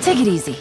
Take it easy.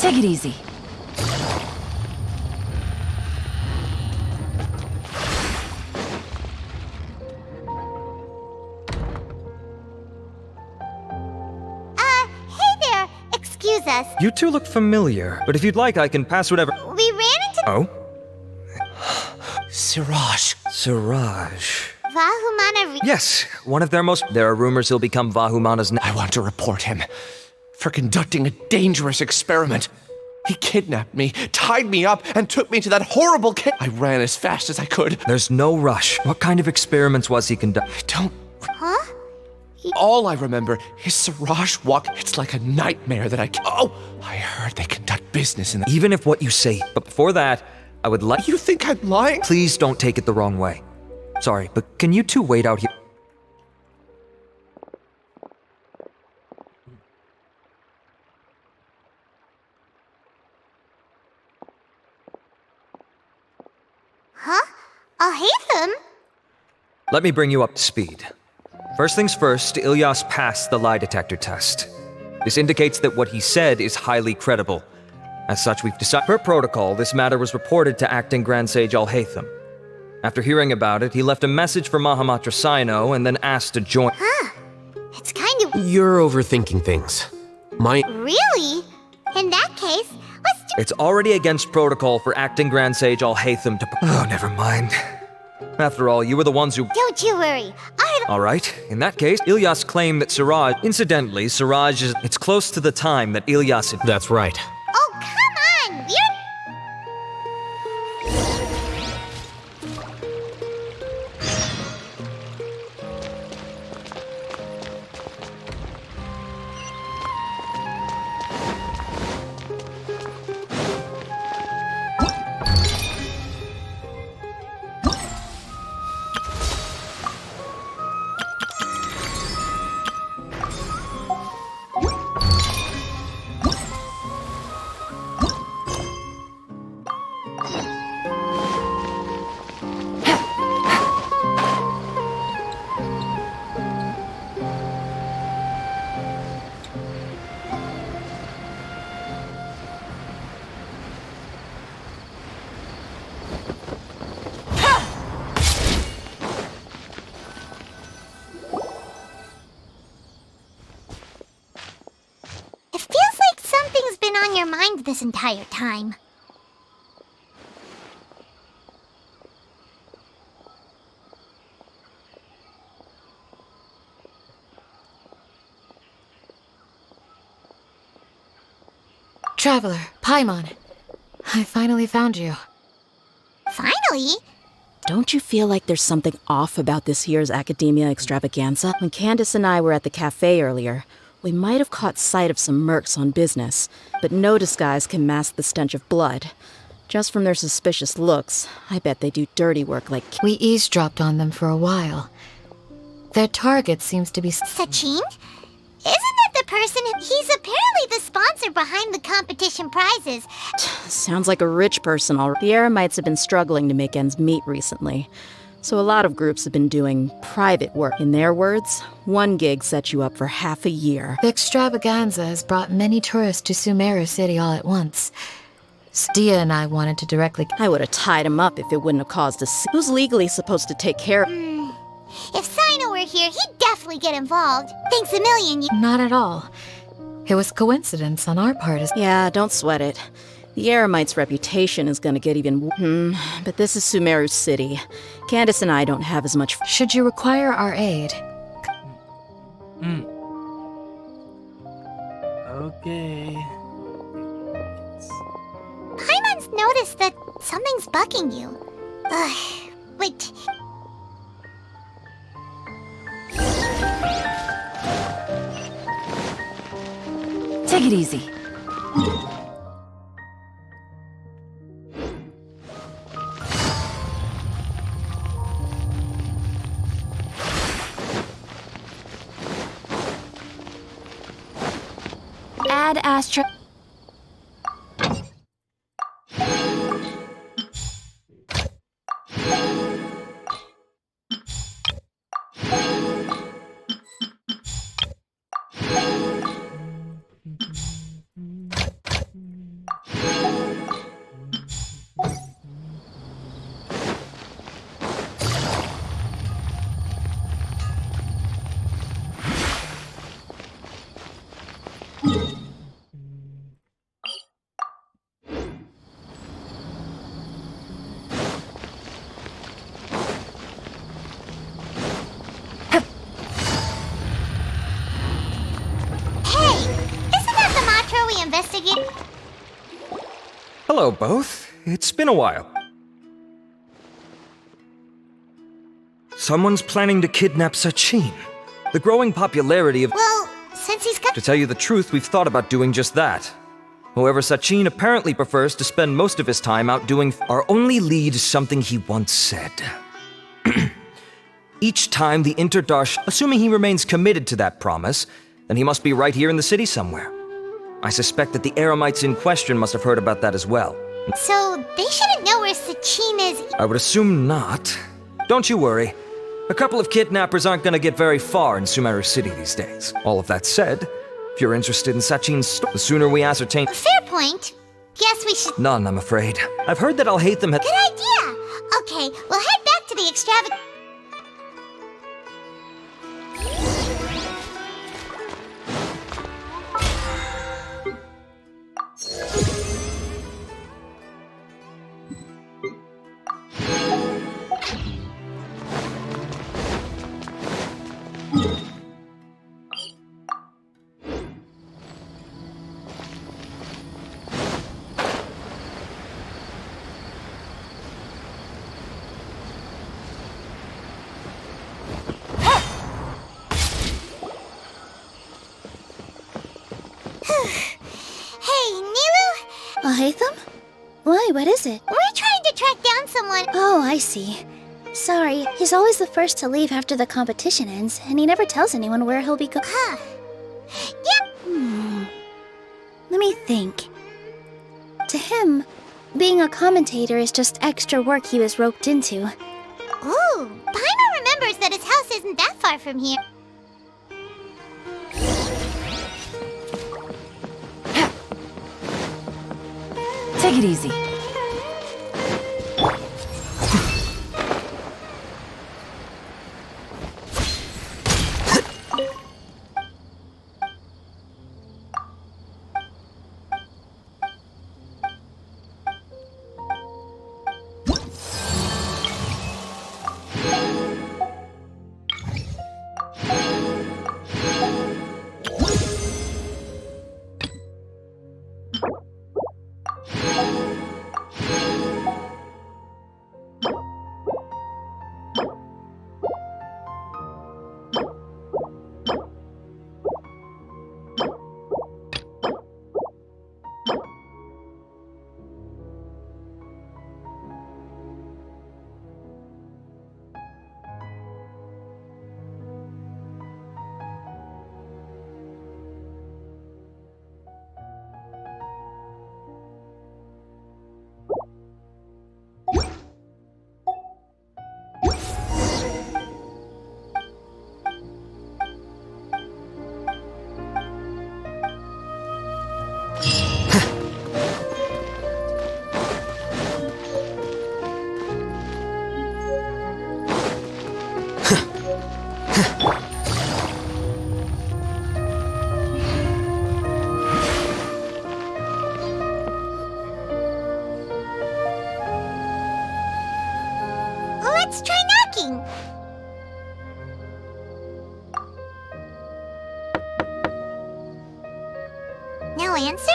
Take it easy. Hey there! Excuse us. You two look familiar, but if you'd like, I can pass whatever. We ran into Oh? Siraj. Siraj. Vahumana. Yes, one of their most. There are rumors he'll become Vahumana's. I want to report him for conducting a dangerous experiment. He kidnapped me, tied me up, and took me to that horrible I ran as fast as I could. There's no rush. What kind of experiments was he conducting? I don't... Huh? All I remember is Siraj walk. It's like a nightmare that I... Oh! I heard they conduct business in the... Even if what you say. But before that, I would like. You think I'm lying? Please don't take it the wrong way. Sorry, but can you two wait out here? Huh? Alhaitham? Let me bring you up to speed. First things first, Ilyas passed the lie detector test. This indicates that what he said is highly credible. As such, we've decided. Per protocol, this matter was reported to Acting Grand Sage Alhaitham. After hearing about it, he left a message for Mahamatra Sino and then asked to join. It's kind of... You're overthinking things. Really? In that case, let's do... It's already against protocol for Acting Grand Sage Alhaitham to. Oh, never mind. After all, you were the ones who. Don't you worry. Alright, in that case, Ilyas claimed that Siraj. Incidentally, Siraj is. It's close to the time that Ilyas had. That's right. Oh, come on! You're... It feels like something's been on your mind this entire time. Traveler, Paimon, I finally found you. Finally? Don't you feel like there's something off about this year's Academia Extravaganza? When Candace and I were at the cafe earlier, we might have caught sight of some mercs on business, but no disguise can mask the stench of blood. Just from their suspicious looks, I bet they do dirty work like... We eavesdropped on them for a while. Their target seems to be... Sachin? Isn't that the person who... He's apparently the sponsor behind the competition prizes. Sounds like a rich person already. The Eremites have been struggling to make ends meet recently, so a lot of groups have been doing private work. In their words, one gig sets you up for half a year. The extravaganza has brought many tourists to Sumeru City all at once. Stia and I wanted to directly... I would have tied him up if it wouldn't have caused a scene. Who's legally supposed to take care of... If Sino were here, he'd definitely get involved. Thanks a million, you... Not at all. It was coincidence on our part as... Yeah, don't sweat it. The Eremites' reputation is gonna get even... but this is Sumeru City. Candace and I don't have as much... Should you require our aid? Okay. Paimon's noticed that something's bugging you. Wait... Take it easy. Add Astra. Investigate. Hello, both. It's been a while. Someone's planning to kidnap Sachin. The growing popularity of... Well, since he's got... To tell you the truth, we've thought about doing just that. However, Sachin apparently prefers to spend most of his time out doing... Our only lead is something he once said. Each time the Interdarsh... Assuming he remains committed to that promise, then he must be right here in the city somewhere. I suspect that the Eremites in question must have heard about that as well. So, they shouldn't know where Sachin is... I would assume not. Don't you worry. A couple of kidnappers aren't gonna get very far in Sumeru City these days. All of that said, if you're interested in Sachin's the sooner we ascertain... Fair point. guess we should... None, I'm afraid. I've heard that Al-Haytham had... Good idea! Okay, we'll head back to the extravagant... Hey, Nilu? Haytham? Why, what is it? We're trying to track down someone... Oh, I see. Sorry, he's always the first to leave after the competition ends, and he never tells anyone where he'll be go- Huh. Yep. Let me think. To him, being a commentator is just extra work he was roped into. Ooh, Paimon remembers that his house isn't that far from here. Take it easy. Let's try knocking. No answer?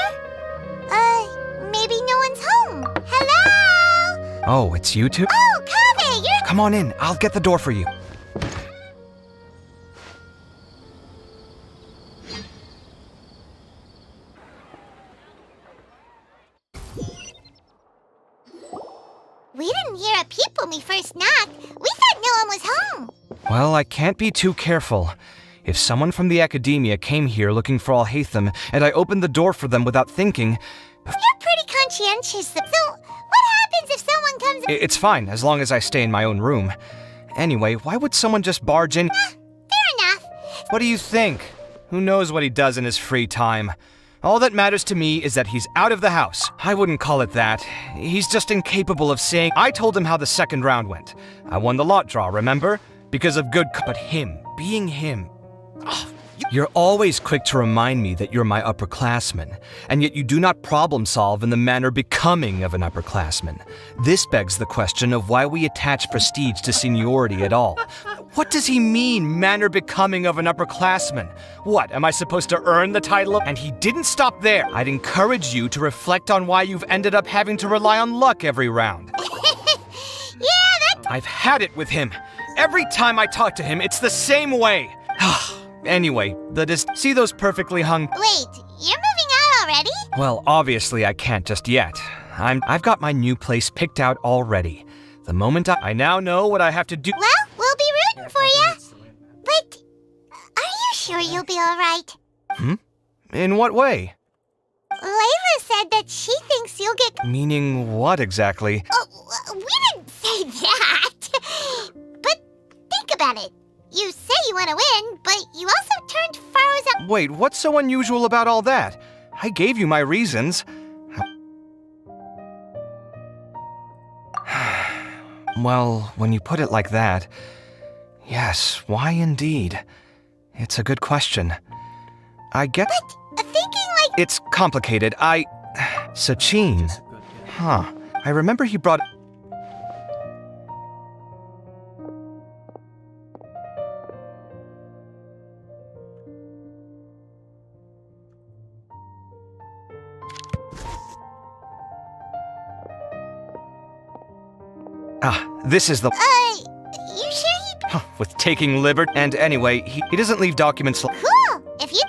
Maybe no one's home. Hello? Oh, it's you two? Oh, Kaveh, you're... Come on in, I'll get the door for you. We didn't hear a peep when we first knocked. We thought no one was home. Well, I can't be too careful. If someone from the academia came here looking for Al-Haytham, and I opened the door for them without thinking... You're pretty conscientious. So, what happens if someone comes... It's fine, as long as I stay in my own room. Anyway, why would someone just barge in? Fair enough. What do you think? Who knows what he does in his free time? All that matters to me is that he's out of the house. I wouldn't call it that. He's just incapable of saying... I told him how the second round went. I won the lot draw, remember? Because of good... But him, being him... Ugh. You're always quick to remind me that you're my upperclassman, and yet you do not problem solve in the manner becoming of an upperclassman. This begs the question of why we attach prestige to seniority at all. What does he mean, manner becoming of an upperclassman? What, am I supposed to earn the title of... And he didn't stop there. I'd encourage you to reflect on why you've ended up having to rely on luck every round. I've had it with him. Every time I talk to him, it's the same way. Anyway, see those perfectly hung... Wait, you're moving out already? Well, obviously I can't just yet. I've got my new place picked out already. The moment I now know what I have to do... Well, we'll be rooting for you. But, are you sure you'll be alright? In what way? Layla said that she thinks you'll get... Meaning what exactly? Oh, we didn't say that. But, think about it. You say you want to win, but you also turned Faro's out... Wait, what's so unusual about all that? I gave you my reasons. Well, when you put it like that, yes, why indeed? It's a good question. I get... Thinking like... It's complicated. Sachin. Huh. I remember he brought... this is the... You sure he... With taking liberty... And anyway, he doesn't leave documents... Cool! If you...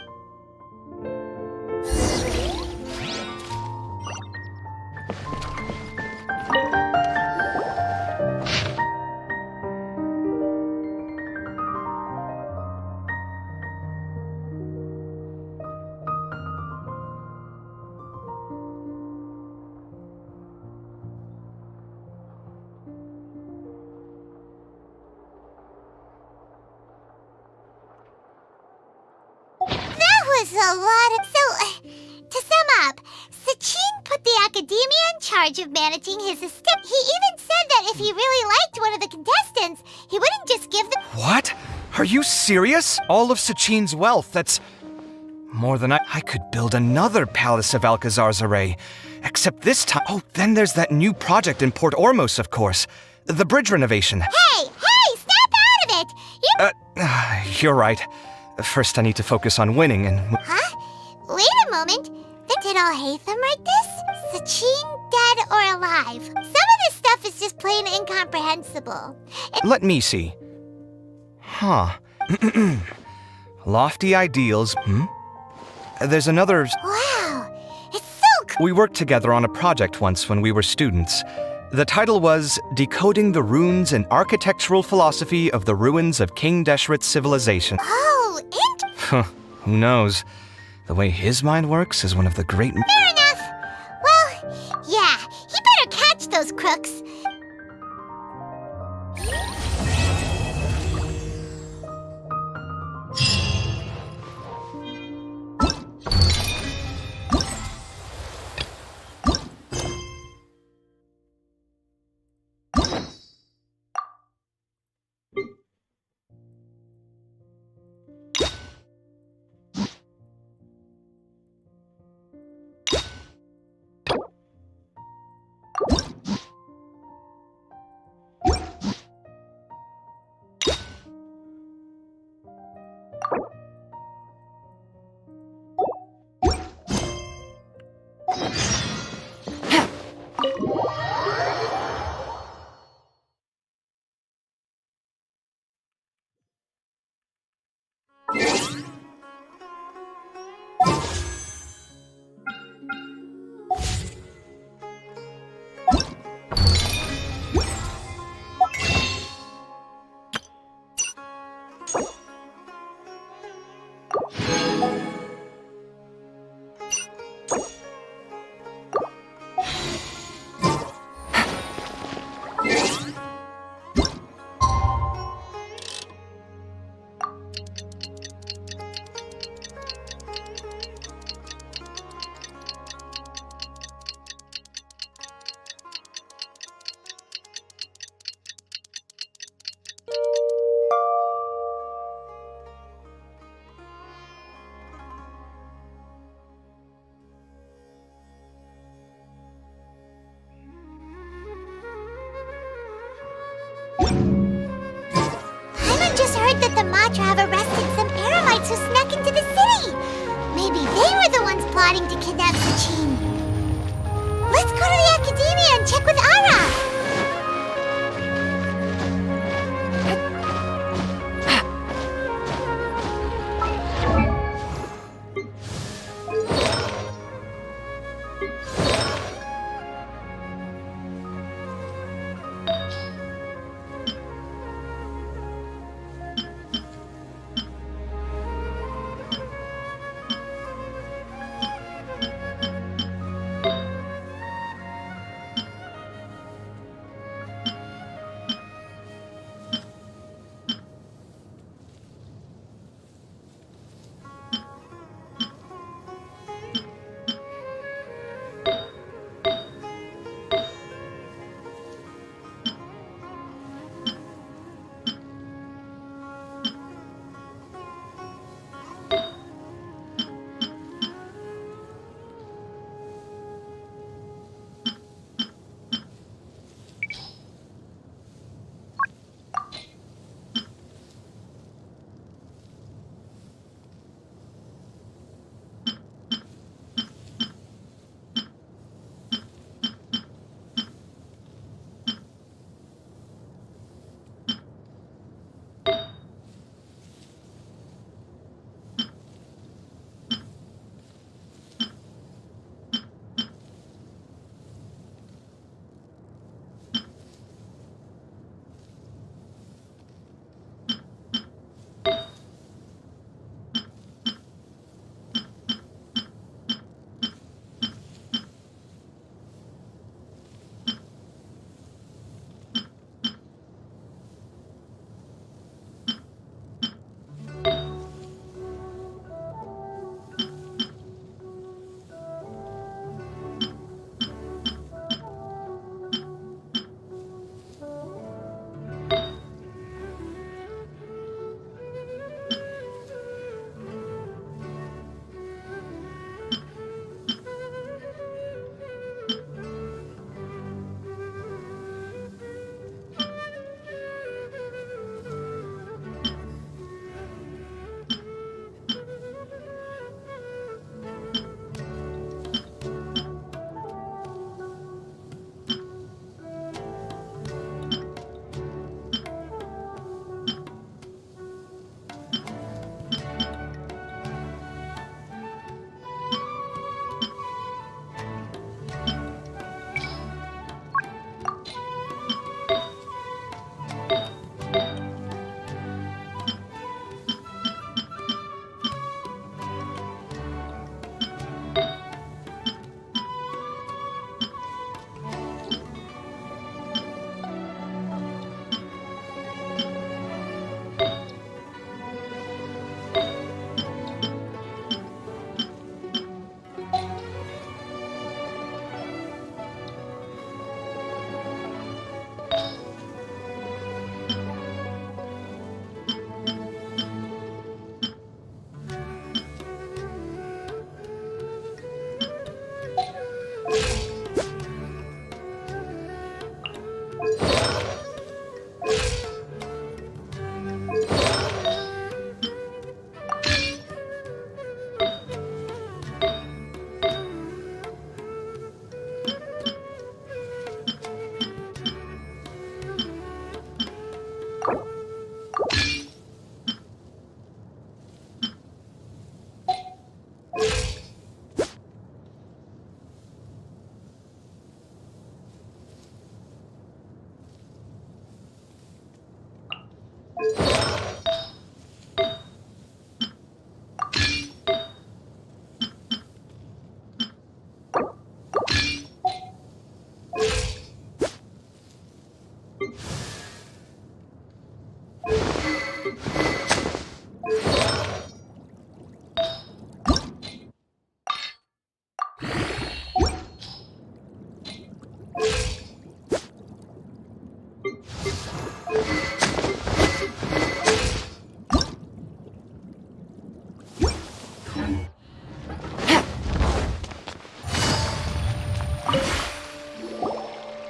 was a lot of... So, to sum up, Sachin put the Academia in charge of managing his estate. He even said that if he really liked one of the contestants, he wouldn't just give them... What? Are you serious? All of Sachin's wealth, that's... more than I could build another Palace of Alcazar's array. Except this time... Oh, then there's that new project in Port Ormos, of course. The bridge renovation. Hey, snap out of it! You're right. First, I need to focus on winning and... Huh? Wait a moment. Did Al-Haytham write this? Sachin dead or alive? Some of this stuff is just plain incomprehensible. Let me see. Huh. Lofty ideals, There's another... Wow, it's so cool. We worked together on a project once when we were students. The title was Decoding the Runes and Architectural Philosophy of the Ruins of King Deshret's Civilization. Oh, Who knows? The way his mind works is one of the great... Fair enough. Well, yeah, he better catch those crooks. That the Matra have arrested some Eremites who snuck into the city. Maybe they were the ones plotting to kidnap Sachin. Let's go to the Academia and check with Ara.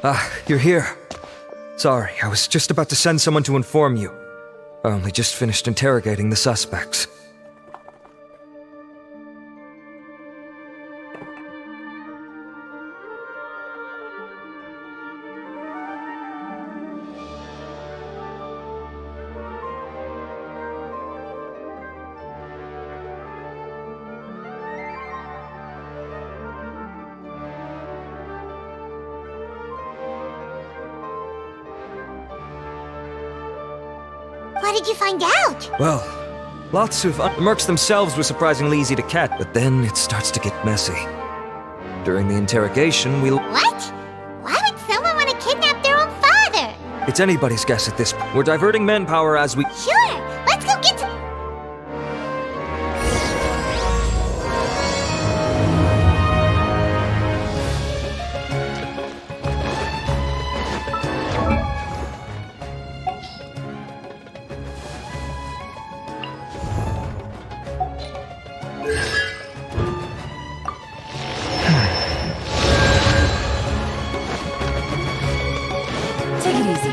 Ah, you're here. Sorry, I was just about to send someone to inform you. I only just finished interrogating the suspects. What did you find out? Well, lots of... The mercs themselves were surprisingly easy to catch, but then it starts to get messy. During the interrogation, What? Why would someone want to kidnap their own father? It's anybody's guess at this point. We're diverting manpower as we... Sure, let's go get some... Take it easy.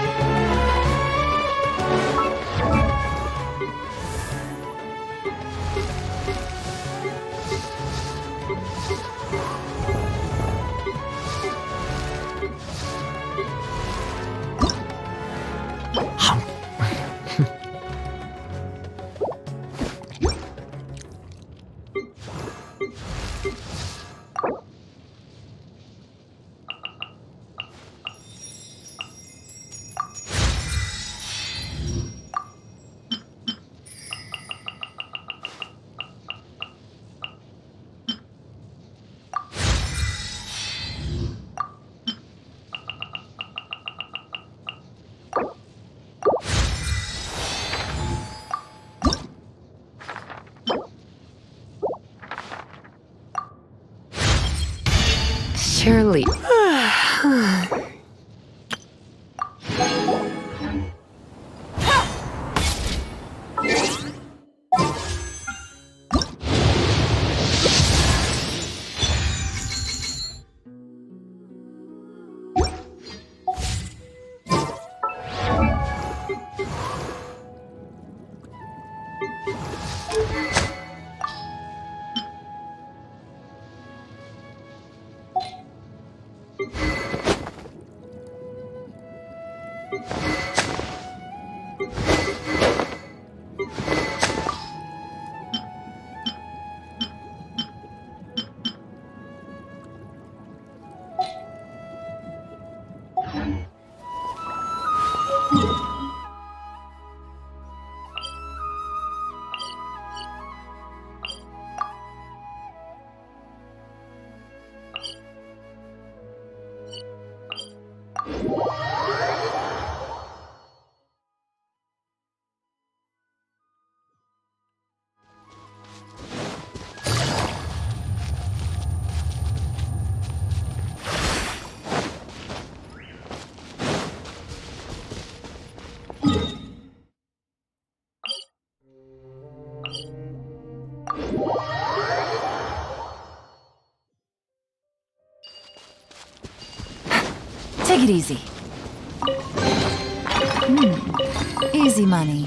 Surely. Take it easy. Easy money.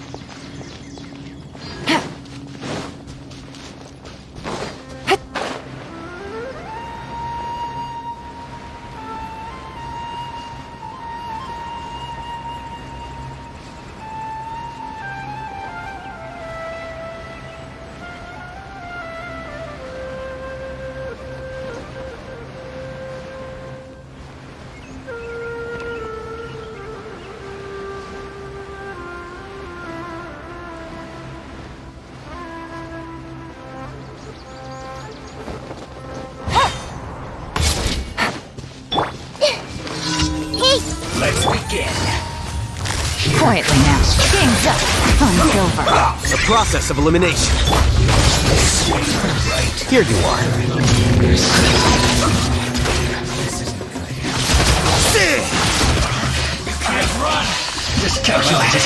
Quietly now. Game's up. Fun's over. The process of elimination. Here you are. You can't run! Just calculate it.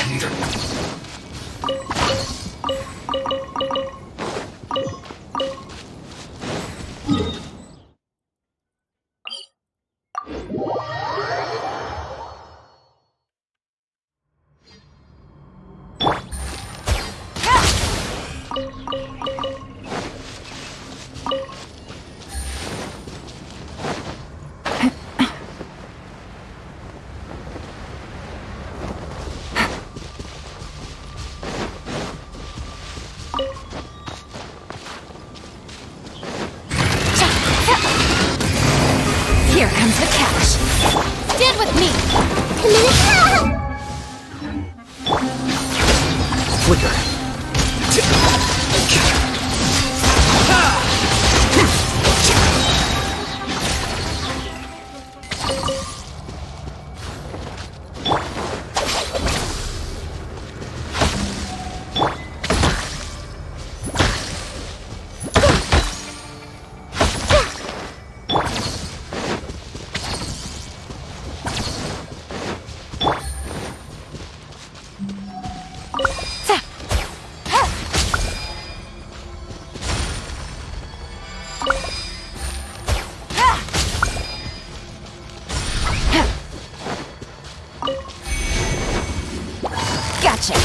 Gotcha!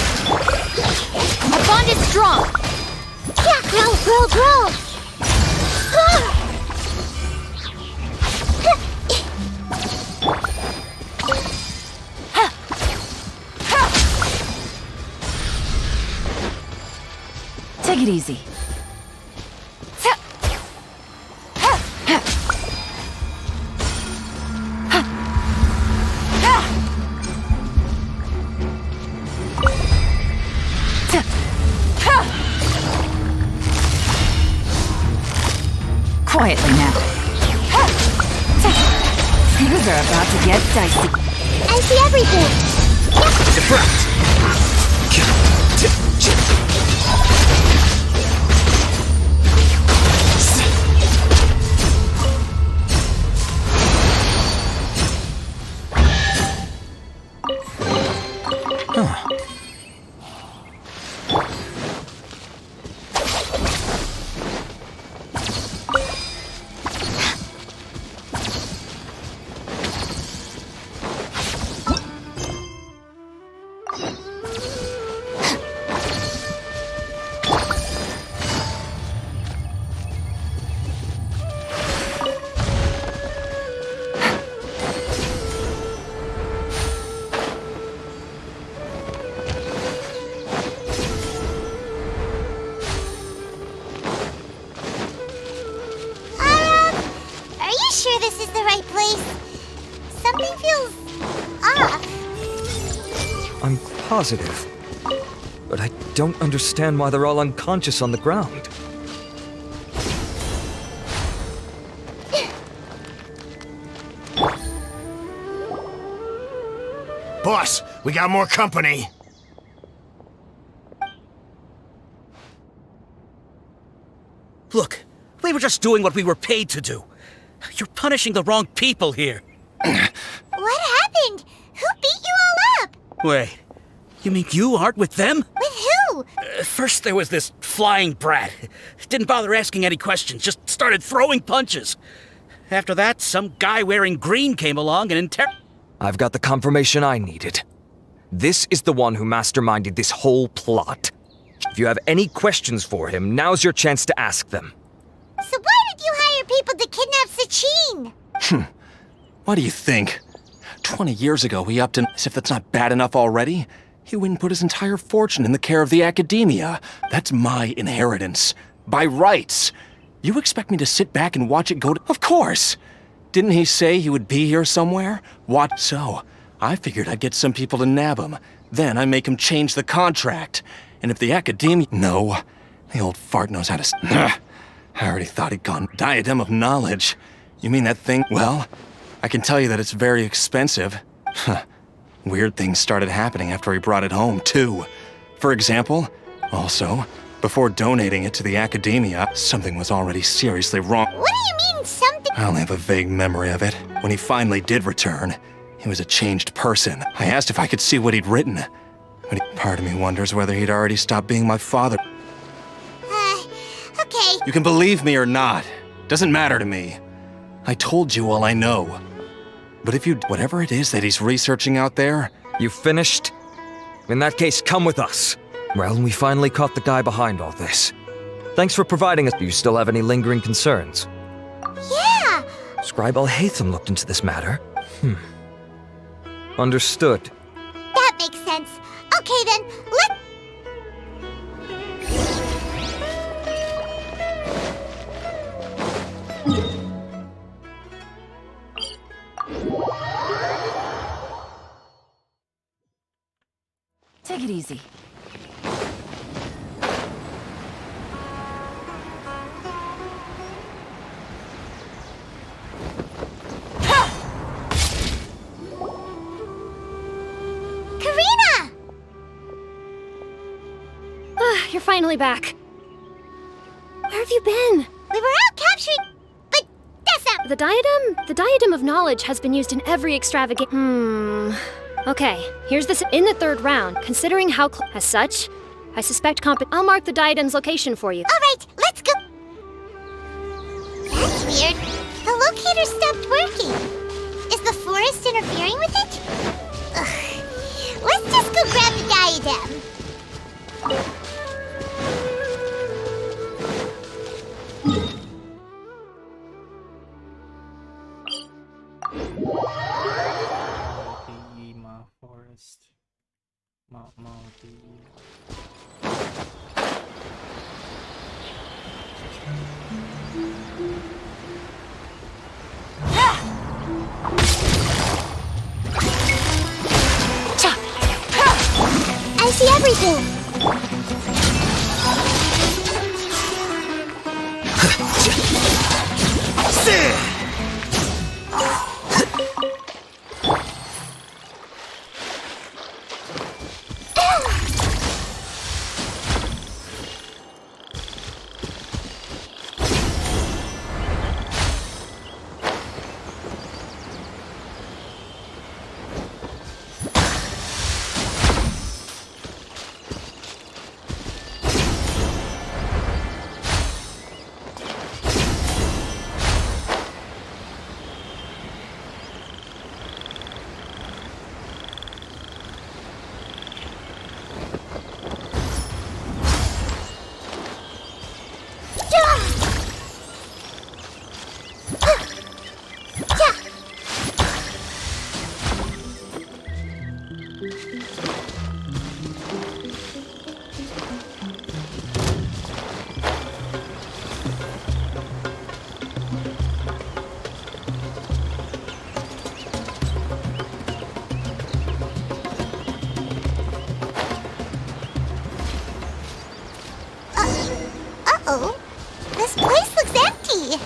Our bond is strong! Yeah, grow! Take it easy. Quietly now. Things are about to get dicey. I see everything. Deflect! Are you sure this is the right place? Something feels off. I'm positive. But I don't understand why they're all unconscious on the ground. Boss, we got more company. Look, we were just doing what we were paid to do. You're punishing the wrong people here. What happened? Who beat you all up? Wait, you mean you aren't with them? With who? First there was this flying brat. Didn't bother asking any questions, just started throwing punches. After that, some guy wearing green came along and I've got the confirmation I needed. This is the one who masterminded this whole plot. If you have any questions for him, now's your chance to ask them. So why did you hire people to kidnap Sachin? What do you think? 20 years ago, he upped in. As if that's not bad enough already. He went and put his entire fortune in the care of the academia. That's my inheritance. By rights. You expect me to sit back and watch it go to... Of course! Didn't he say he would be here somewhere? What? So, I figured I'd get some people to nab him. Then I make him change the contract. And if the academia... No. The old fart knows how to... I already thought he'd gone. Diadem of knowledge. You mean that thing? Well, I can tell you that it's very expensive. Weird things started happening after he brought it home, too. For example, also, before donating it to the academia, something was already seriously wrong. What do you mean, something? I only have a vague memory of it. When he finally did return, he was a changed person. I asked if I could see what he'd written. But part of me wonders whether he'd already stopped being my father. Okay. You can believe me or not. Doesn't matter to me. I told you all I know. But if you... Whatever it is that he's researching out there... You finished? In that case, come with us. Well, we finally caught the guy behind all this. Thanks for providing us. Do you still have any lingering concerns? Yeah! Scribe Al-Haytham looked into this matter. Understood. That makes sense. Okay then, let... Take it easy. Karina! You're finally back. Where have you been? We were out capturing... But that's not... The diadem? The diadem of knowledge has been used in every extravagant... Okay, here's this in the third round. Considering how as such, I suspect I'll mark the diadem's location for you. Alright, let's go... That's weird. The locator stopped working. Is the forest interfering with it? Ugh. Let's just go grab the diadem. mau di I see everything. Uh-oh. This place looks empty.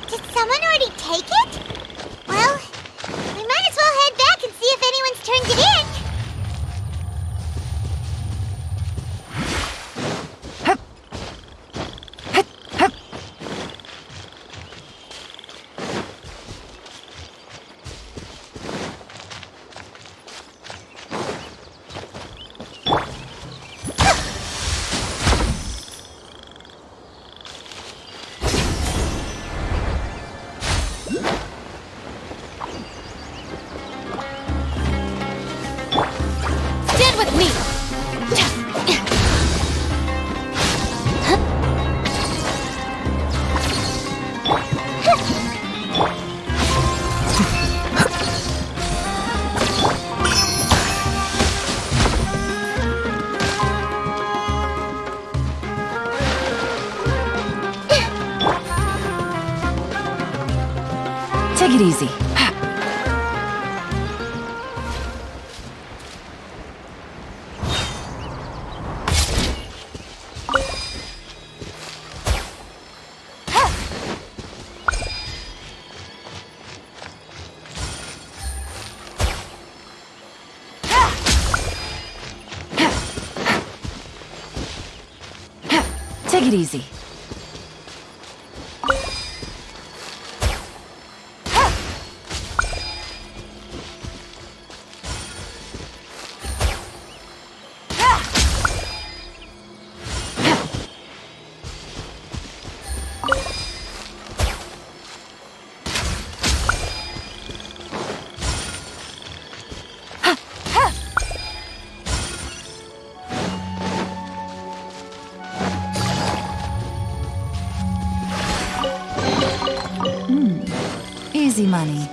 Did someone already take it? Well, we might as well head back and see if anyone's turned it in. Stand with me! Take it easy. Take it easy. Easy money.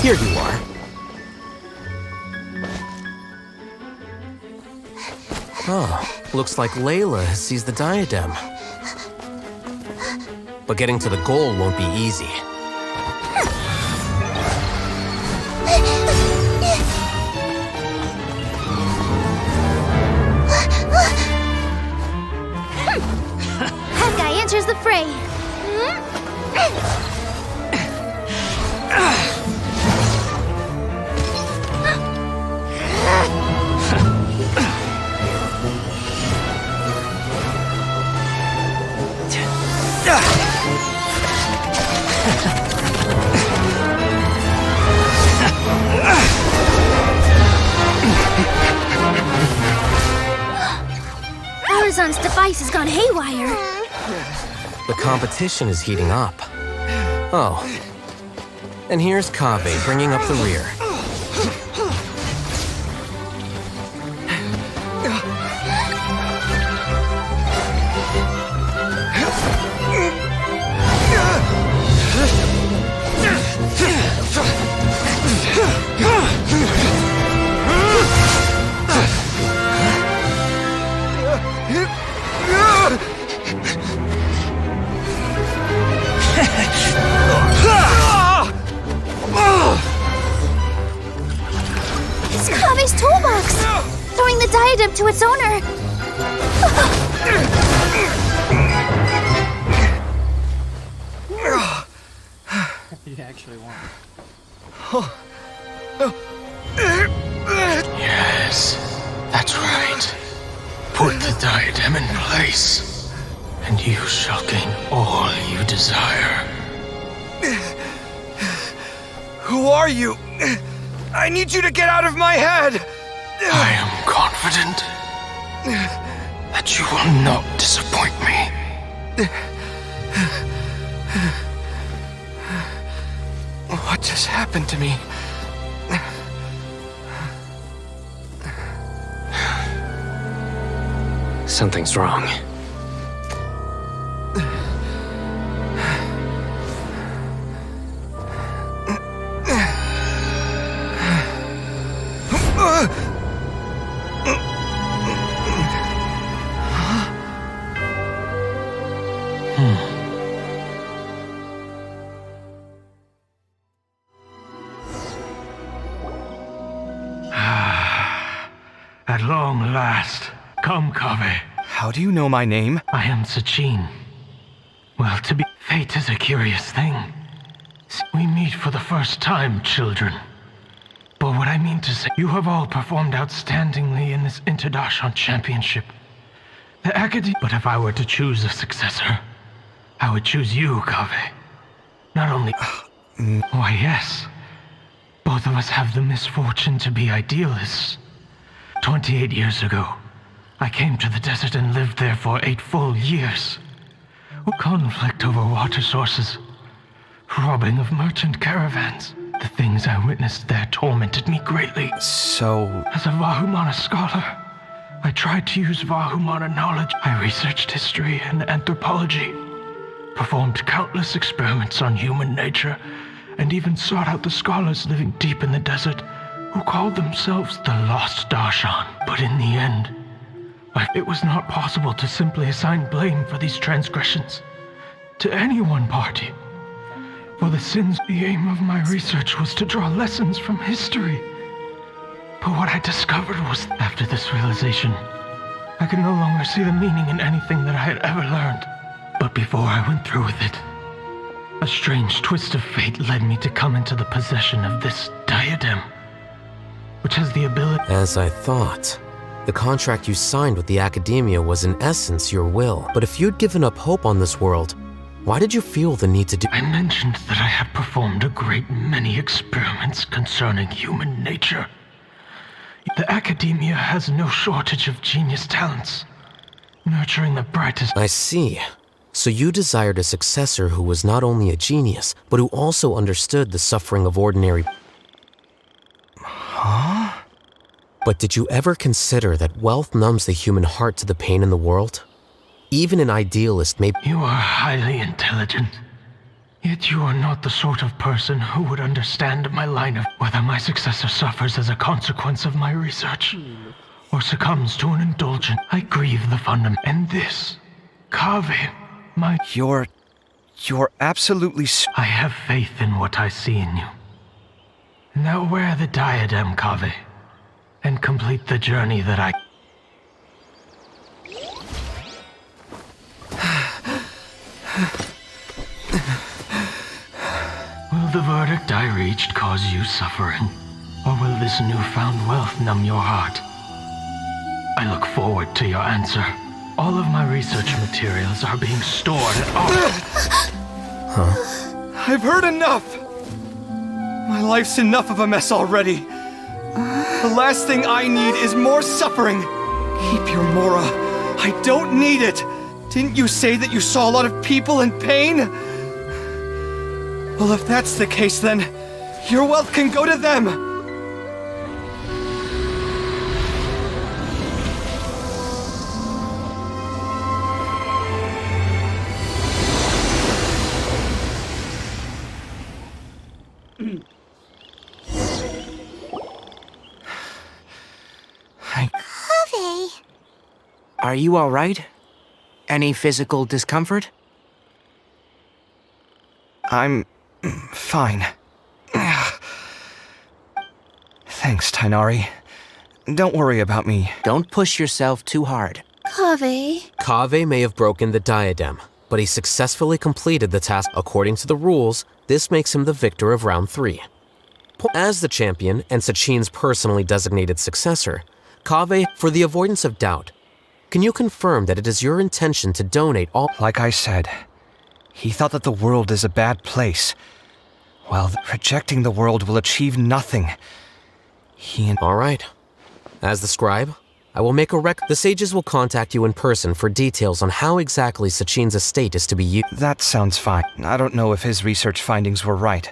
Here you are. Oh, looks like Layla has seized the diadem. But getting to the goal won't be easy. That guy enters the fray. Artisan's device has gone haywire. The competition is heating up. Oh. And here's Kaveh bringing up the rear. It's Kaveh's toolbox! Throwing the diadem to its owner! Yes, that's right. Put the diadem in place, and you shall gain all you desire. Who are you? I need you to get out of my head! I am confident that you will not disappoint me. What just happened to me? Something's wrong. At long last, come, Kaveh. How do you know my name? I am Sachin. Well, to be fate is a curious thing. We meet for the first time, children. But what I mean to say, you have all performed outstandingly in this Interdashon Championship. The Academy. But if I were to choose a successor, I would choose you, Kaveh. Not only. Why, yes. Both of us have the misfortune to be idealists. 28 years ago, I came to the desert and lived there for 8 full years. Conflict over water sources, robbing of merchant caravans. The things I witnessed there tormented me greatly. So... As a Vahumana scholar, I tried to use Vahumana knowledge. I researched history and anthropology, performed countless experiments on human nature, and even sought out the scholars living deep in the desert who called themselves the Lost Darshan. But in the end, it was not possible to simply assign blame for these transgressions to any one party. For the sins, the aim of my research was to draw lessons from history. But what I discovered was, after this realization, I could no longer see the meaning in anything that I had ever learned. But before I went through with it, a strange twist of fate led me to come into the possession of this diadem, which has the ability... As I thought. The contract you signed with the Academia was in essence your will. But if you'd given up hope on this world, why did you feel the need to do... I mentioned that I had performed a great many experiments concerning human nature. The Academia has no shortage of genius talents, nurturing the brightest... I see. So you desired a successor who was not only a genius, but who also understood the suffering of ordinary... Huh? But did you ever consider that wealth numbs the human heart to the pain in the world? Even an idealist may... You are highly intelligent. Yet you are not the sort of person who would understand my line of whether my successor suffers as a consequence of my research, or succumbs to an indulgence. I grieve the fundament. And this, Kaveh, my... You're absolutely... I have faith in what I see in you. Now wear the diadem, Kaveh, and complete the journey that I... Will the verdict I reached cause you suffering? Or will this newfound wealth numb your heart? I look forward to your answer. All of my research materials are being stored at... Huh? I've heard enough! My life's enough of a mess already. The last thing I need is more suffering. Keep your Mora I don't need it! Didn't you say that you saw a lot of people in pain? Well, if that's the case, then your wealth can go to them! Kaveh. Are you all right? Any physical discomfort? I'm fine. Thanks, Tainari. Don't worry about me. Don't push yourself too hard. Kaveh. Kaveh may have broken the diadem, but he successfully completed the task. According to the rules, this makes him the victor of round 3. As the champion and Sachin's personally designated successor, Kaveh, for the avoidance of doubt, can you confirm that it is your intention to donate all— Like I said, he thought that the world is a bad place. Well, rejecting the world will achieve nothing. All right. As the scribe, I will make a The sages will contact you in person for details on how exactly Sachin's estate is to be used. That sounds fine. I don't know if his research findings were right,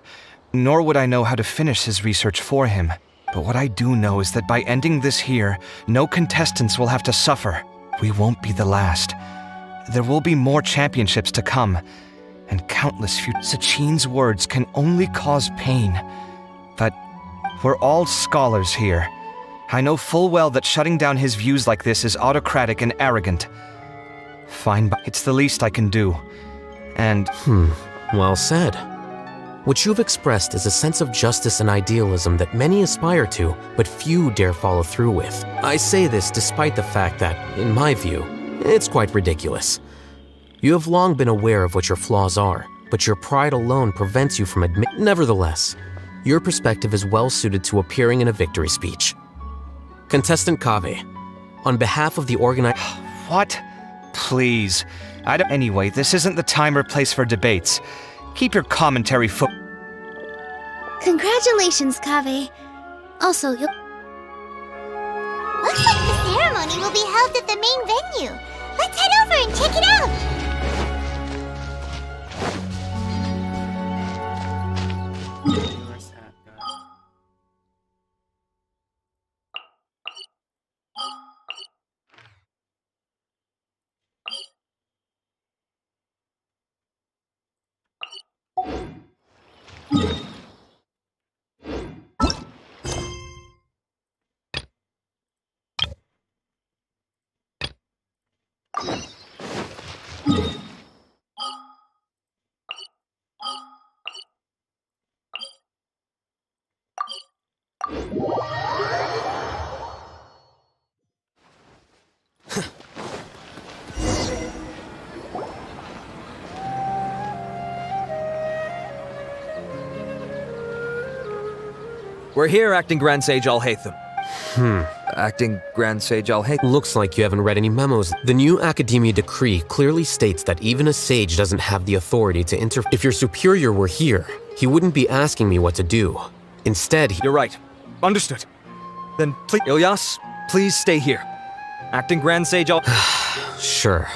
nor would I know how to finish his research for him. But what I do know is that by ending this here, no contestants will have to suffer. We won't be the last. There will be more championships to come, and countless future— Sachin's words can only cause pain. But we're all scholars here. I know full well that shutting down his views like this is autocratic and arrogant. Fine, but it's the least I can do. And— Well said. What you've expressed is a sense of justice and idealism that many aspire to, but few dare follow through with. I say this despite the fact that, in my view, it's quite ridiculous. You have long been aware of what your flaws are, but your pride alone prevents you from Nevertheless, your perspective is well suited to appearing in a victory speech. Contestant Kaveh, on behalf of the What? Please. Anyway, this isn't the time or place for debates. Keep your commentary Congratulations, Kaveh. Also, you'll— Looks like the ceremony will be held at the main venue. Let's head over and check it out. We're here, Acting Grand Sage Al-Haytham. Acting Grand Sage Al-Haytham. Looks like you haven't read any memos. The new Academia decree clearly states that even a sage doesn't have the authority to interfere. If your superior were here, he wouldn't be asking me what to do. Instead, You're right. Understood. Then please, Ilyas, please stay here. Acting Grand Sage Al— Sure.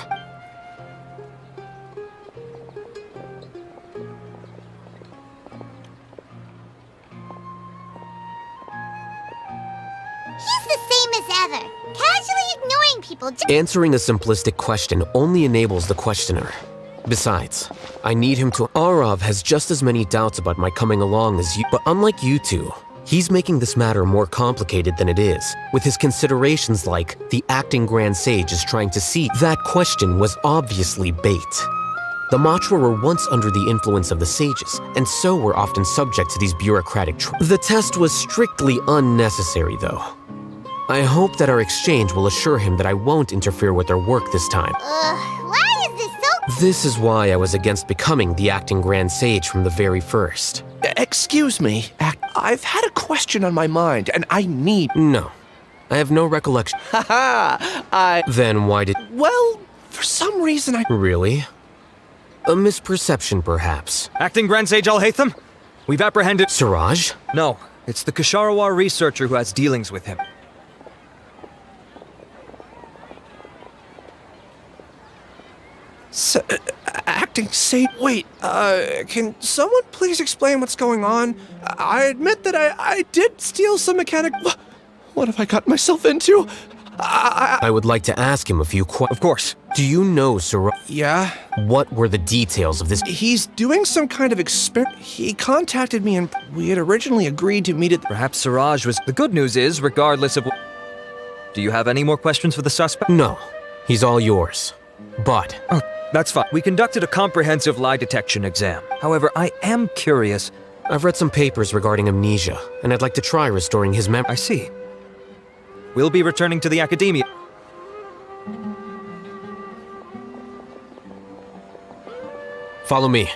He's the same as ever, casually ignoring people. Answering a simplistic question only enables the questioner. Besides, I need him to— Arav has just as many doubts about my coming along as you, but unlike you two, he's making this matter more complicated than it is, with his considerations like the acting Grand Sage is trying to see. That question was obviously bait. The Machra were once under the influence of the sages, and so were often subject to these bureaucratic The test was strictly unnecessary, though. I hope that our exchange will assure him that I won't interfere with their work this time. Why is this so— This is why I was against becoming the acting Grand Sage from the very first. Excuse me, I've had a question on my mind, and I need— No, I have no recollection. Then why did— Well, for some reason I— Really? A misperception, perhaps. Acting Grand Sage Al-Haytham? We've apprehended— Siraj? No, it's the Kasharawar researcher who has dealings with him. Acting sage. Wait, can someone please explain what's going on? I admit that I did steal some mechanic. What have I got myself into? I would like to ask him a few questions. Of course. Do you know, Siraj? Yeah? What were the details of this? He's doing some kind of experiment. He contacted me and we had originally agreed to meet at. Perhaps Siraj was. The good news is, regardless of. Do you have any more questions for the suspect? No. He's all yours. But. Oh, that's fine. We conducted a comprehensive lie detection exam. However, I am curious. I've read some papers regarding amnesia, and I'd like to try restoring his memory. I see. We'll be returning to the academia. Follow me.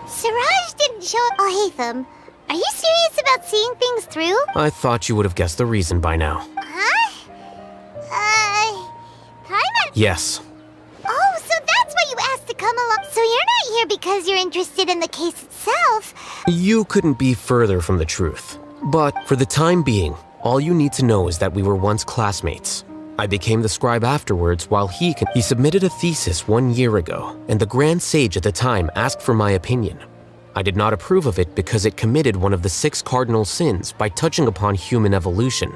Siraj didn't show up. Oh, Hatham, are you serious about seeing things through? I thought you would have guessed the reason by now. Yes. Oh, so that's why you asked to come along. So you're not here because you're interested in the case itself. You couldn't be further from the truth. But for the time being, all you need to know is that we were once classmates. I became the scribe afterwards while he submitted a thesis 1 year ago, and the Grand Sage at the time asked for my opinion. I did not approve of it because it committed one of the 6 cardinal sins by touching upon human evolution.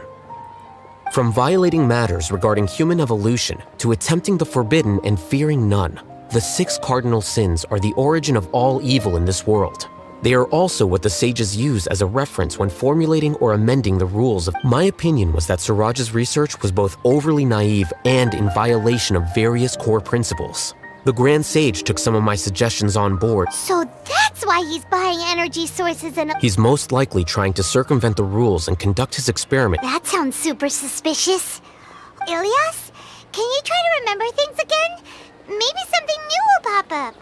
From violating matters regarding human evolution to attempting the forbidden and fearing none, the 6 cardinal sins are the origin of all evil in this world. They are also what the sages use as a reference when formulating or amending the rules of. My opinion was that Siraj's research was both overly naive and in violation of various core principles. The Grand Sage took some of my suggestions on board. So that's why he's buying energy sources and. He's most likely trying to circumvent the rules and conduct his experiment. That sounds super suspicious. Ilyas, can you try to remember things again? Maybe something new will pop up.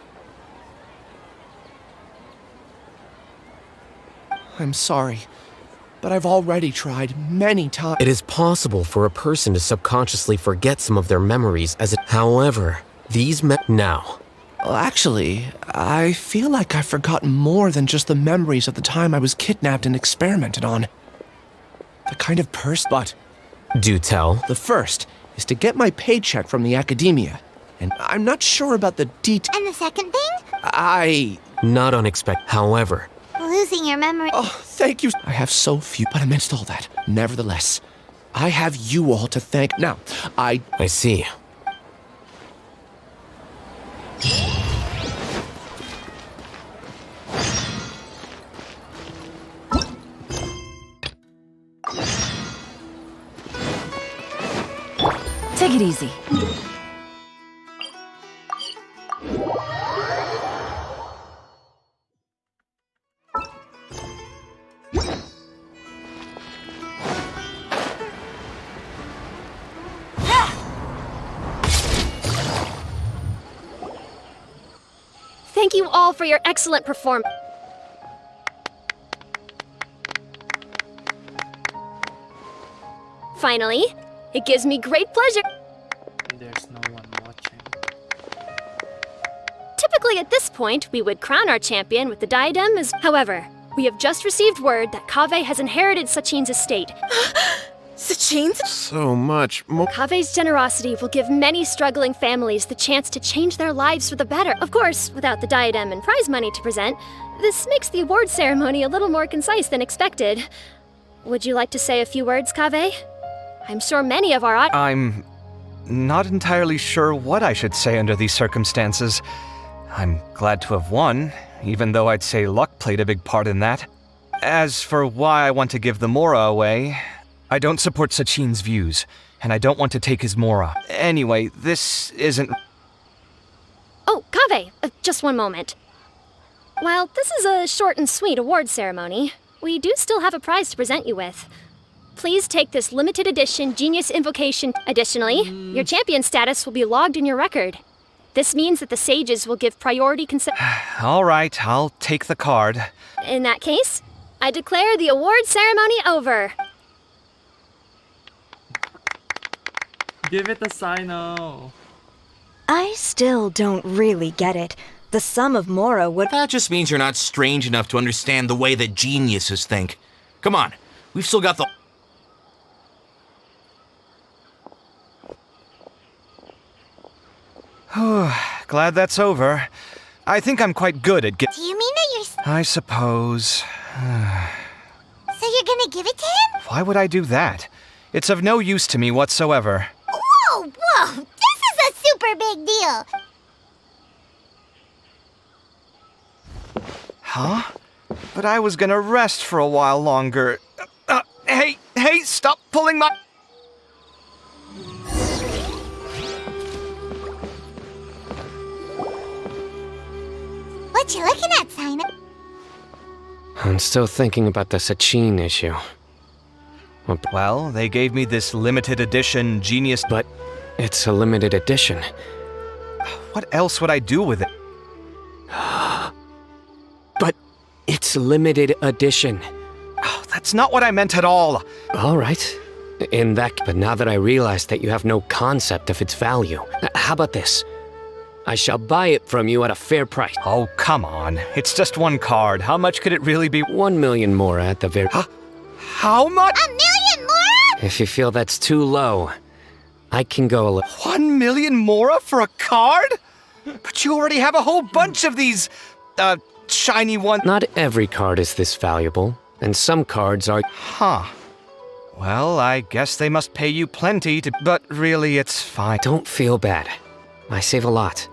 I'm sorry, but I've already tried many times. It is possible for a person to subconsciously forget some of their memories as it. However, these now. Well, actually, I feel like I've forgotten more than just the memories of the time I was kidnapped and experimented on. The kind of person. But do tell. The first is to get my paycheck from the academia, and I'm not sure about the details. And the second thing? Not unexpected. However. Losing your memory. Oh, thank you. I have so few, but amidst all that, nevertheless, I have you all to thank. Now, I see. Take it easy. Thank you all for your excellent performance. Finally, it gives me great pleasure. There's no one watching. Typically at this point, we would crown our champion with the diadem as. However, we have just received word that Kaveh has inherited Sachin's estate. Sachin's? So much more. Kaveh's generosity will give many struggling families the chance to change their lives for the better. Of course, without the diadem and prize money to present, this makes the award ceremony a little more concise than expected. Would you like to say a few words, Kaveh? I'm sure many of our I'm not entirely sure what I should say under these circumstances. I'm glad to have won, even though I'd say luck played a big part in that. As for why I want to give the Mora away, I don't support Sachin's views, and I don't want to take his Mora. Anyway, this isn't... Oh, Kaveh, just one moment. While this is a short and sweet award ceremony, we do still have a prize to present you with. Please take this limited edition Genius Invocation. Additionally, your champion status will be logged in your record. This means that the sages will give priority All right, I'll take the card. In that case, I declare the award ceremony over. Give it a sign now. I still don't really get it. The sum of Mora would— That just means you're not strange enough to understand the way that geniuses think. Come on, we've still got the... Glad that's over. I think I'm quite good at Do you mean that you're... I suppose. So you're gonna give it to him? Why would I do that? It's of no use to me whatsoever. Whoa, whoa! This is a super big deal! Huh? But I was gonna rest for a while longer. Hey, stop pulling my... What you looking at, Simon? I'm still thinking about the Sachin issue. Well, they gave me this limited edition genius... But it's a limited edition. What else would I do with it? But it's limited edition. Oh, that's not what I meant at all. All right. But now that I realize that you have no concept of its value, how about this? I shall buy it from you at a fair price. Oh, come on. It's just one card. How much could it really be? 1 million more at the very... How much? 1 million more? If you feel that's too low, I can go a little... 1 million more for a card? But you already have a whole bunch of these, shiny ones. Not every card is this valuable, and some cards are... Huh. Well, I guess they must pay you plenty to... But really, it's fine. Don't feel bad. I save a lot.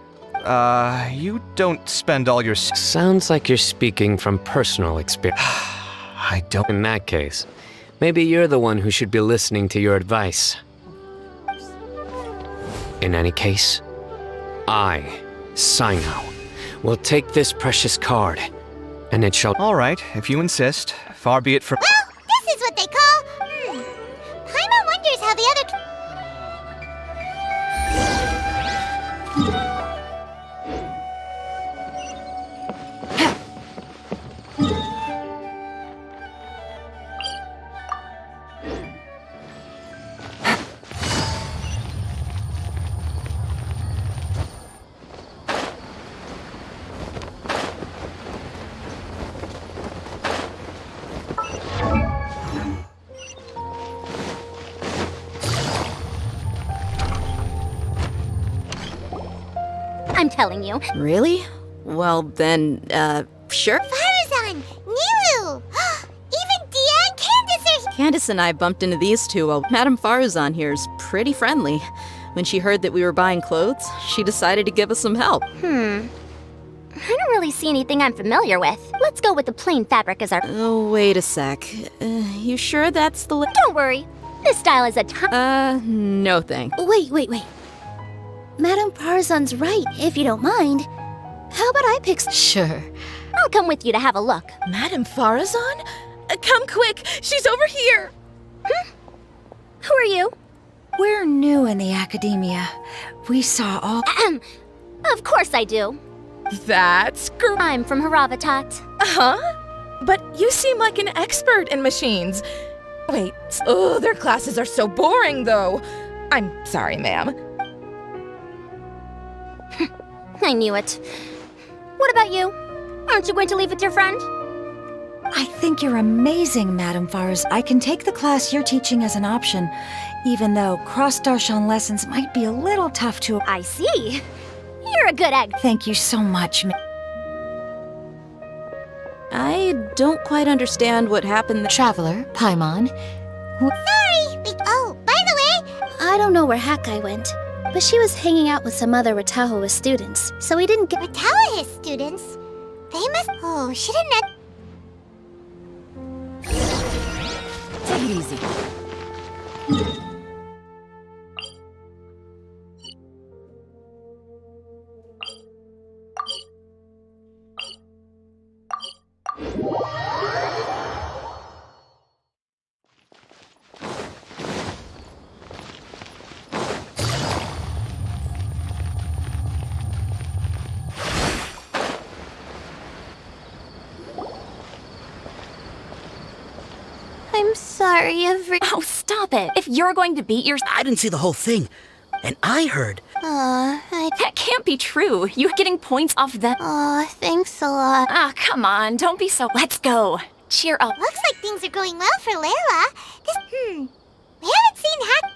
You don't spend all your... Sounds like you're speaking from personal experience. I don't... In that case, maybe you're the one who should be listening to your advice. In any case, I, Sino, will take this precious card, and it shall... All right, if you insist. Far be it from... Well, this is what they call... Paimon wonders how the other... I'm telling you. Really? Well, then, sure. Farazan! Nilu! Even Dia and Candace are... Candace and I bumped into these two while Madame Farazan here is pretty friendly. When she heard that we were buying clothes, she decided to give us some help. I don't really see anything I'm familiar with. Let's go with the plain fabric as our... Oh, wait a sec. You sure that's the... Don't worry. This style is a no thanks. Wait. Madame Farazan's right, if you don't mind. How about I pick... Sure. I'll come with you to have a look. Madame Farazan? Come quick! She's over here! Who are you? We're new in the academia. We saw all... Of course I do. That's great. I'm from Haravatat. Huh? But you seem like an expert in machines. Wait, their classes are so boring, though. I'm sorry, ma'am. I knew it. What about you? Aren't you going to leave with your friend? I think you're amazing, Madame Faraz. I can take the class you're teaching as an option, even though cross-darshan lessons might be a little tough to... I see. You're a good egg. Thank you so much, I don't quite understand what happened. Traveler, Paimon. Sorry! Oh, by the way... I don't know where Hakai went, but she was hanging out with some other Ratahoa students, so we didn't get... Ratahoa students? They must... Oh, she didn't... Take it easy. I'm sorry, Oh, stop it. If you're going to beat your... I didn't see the whole thing. And I heard... That can't be true. You're getting points off the... Aw, thanks a lot. Ah, come on. Don't be so... Let's go. Cheer up. Looks like things are going well for Layla. We haven't seen Hack...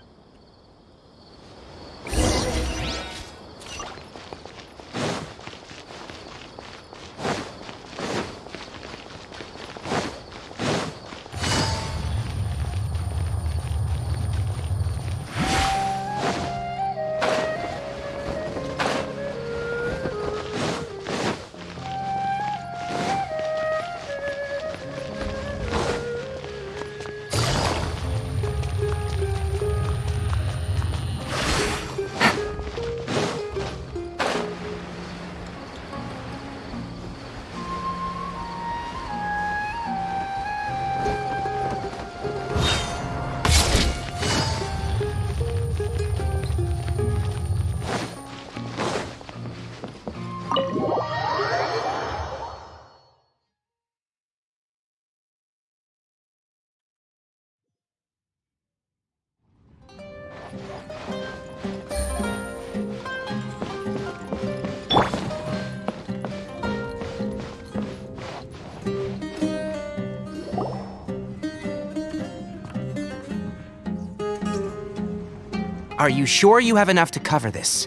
Are you sure you have enough to cover this?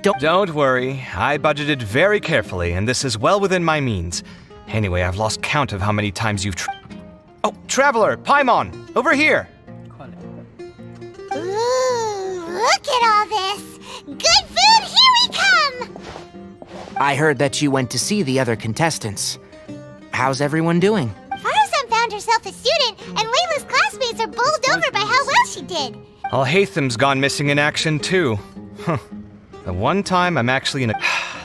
Don't worry. I budgeted very carefully, and this is well within my means. Anyway, I've lost count of how many times you've Oh, Traveler! Paimon! Over here! Ooh, look at all this! Good food, here we come! I heard that you went to see the other contestants. How's everyone doing? Farazan found herself a student, and Layla's classmates are bowled over by how well she did. Alhaitham's gone missing in action, too. Huh. The one time I'm actually in a...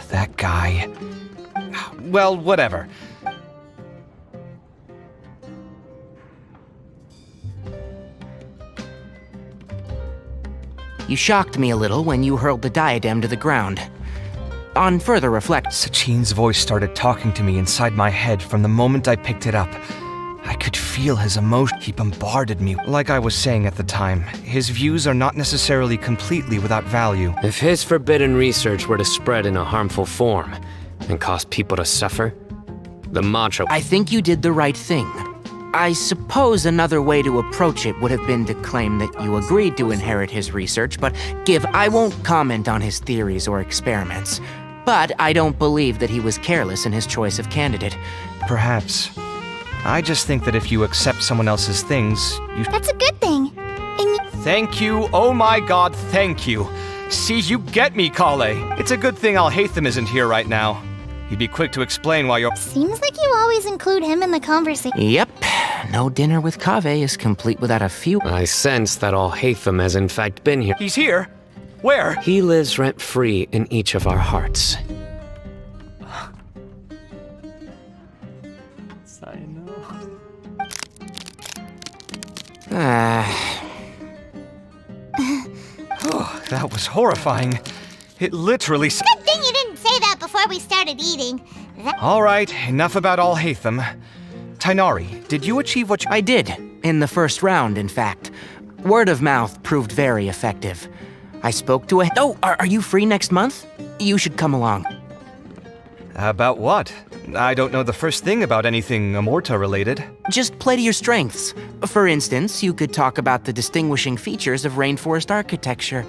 that guy. Well, whatever. You shocked me a little when you hurled the diadem to the ground. On further reflect... Sachine's voice started talking to me inside my head from the moment I picked it up. I could feel his emotion. He bombarded me. Like I was saying at the time, his views are not necessarily completely without value. If his forbidden research were to spread in a harmful form and cause people to suffer, the mantra... I think you did the right thing. I suppose another way to approach it would have been to claim that you agreed to inherit his research, but I won't comment on his theories or experiments. But I don't believe that he was careless in his choice of candidate. Perhaps. I just think that if you accept someone else's things, you... That's a good thing. Thank you, oh my god, thank you. See, you get me, Kale. It's a good thing Alhaitham isn't here right now. He'd be quick to explain why you're... Seems like you always include him in the conversation. Yep. No dinner with Kaveh is complete without a few... I sense that Alhaitham has in fact been here. He's here? Where? He lives rent-free in each of our hearts. Oh, that was horrifying. It literally... Good thing you didn't say that before we started eating. All right, enough about Alhaitham. Tainari, did you achieve what you... I did. In the first round, in fact. Word of mouth proved very effective. I spoke to a... Oh, are you free next month? You should come along. About what? I don't know the first thing about anything Amorta-related. Just play to your strengths. For instance, you could talk about the distinguishing features of rainforest architecture.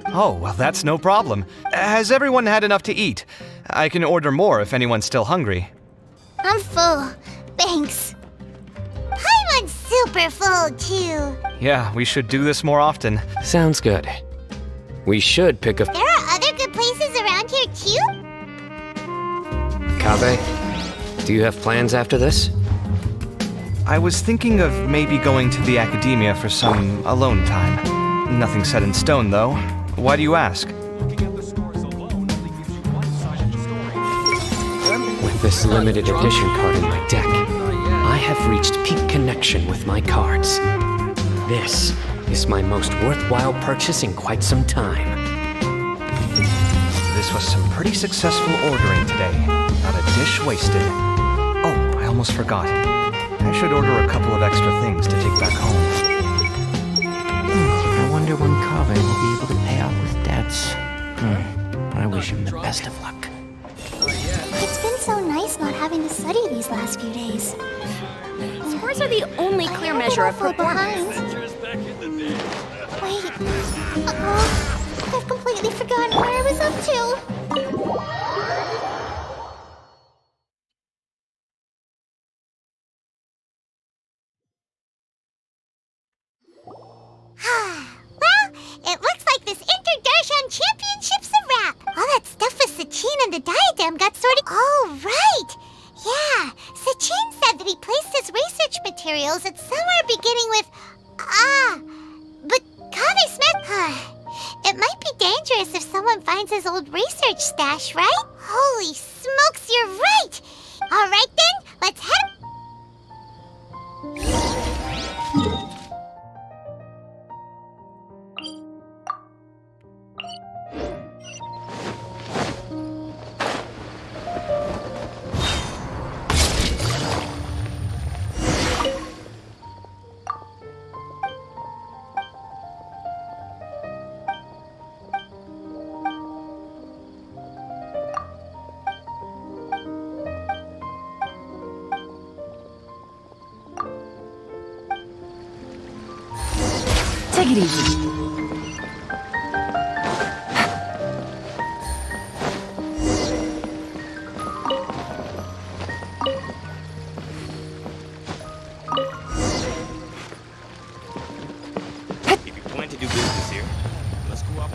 Oh, well, that's no problem. Has everyone had enough to eat? I can order more if anyone's still hungry. I'm full. Thanks. Paimon's super full, too. Yeah, we should do this more often. Sounds good. We should pick a... There are other good places around here, too? Kaveh, do you have plans after this? I was thinking of maybe going to the academia for some alone time. Nothing set in stone, though. Why do you ask? With this limited edition card in my deck, I have reached peak connection with my cards. This is my most worthwhile purchase in quite some time. This was some pretty successful ordering today. Not a dish wasted. Oh, I almost forgot. I should order a couple of extra things to take back home. I wonder when Kaveh will be able to pay off his debt. Best of luck. It's been so nice not having to study these last few days. Scores are the only clear measure of performance. Wait. I've completely forgotten where I was up to. Well, it looks like this Inter-Darshan Championship's a wrap. All that stuff with Sachin and the diadem got sorted. Oh, right. Yeah, Sachin said that he placed his research materials at somewhere beginning with but Kave Smith, it might be dangerous if someone finds his old research stash, right? Holy smokes, you're right! All right then, let's head... Take it easy. If you plan to do business here, let's go up.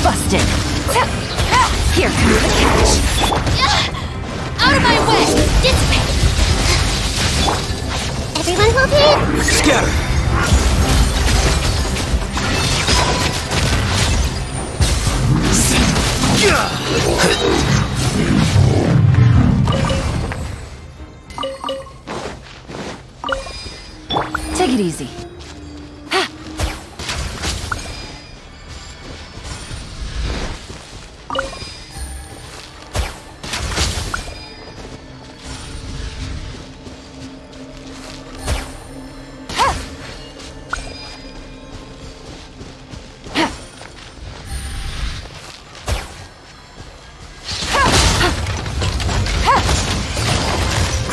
Busted. Here comes the catch. Out of my way! Dissipate! Everyone hold here! Scatter! Take it easy.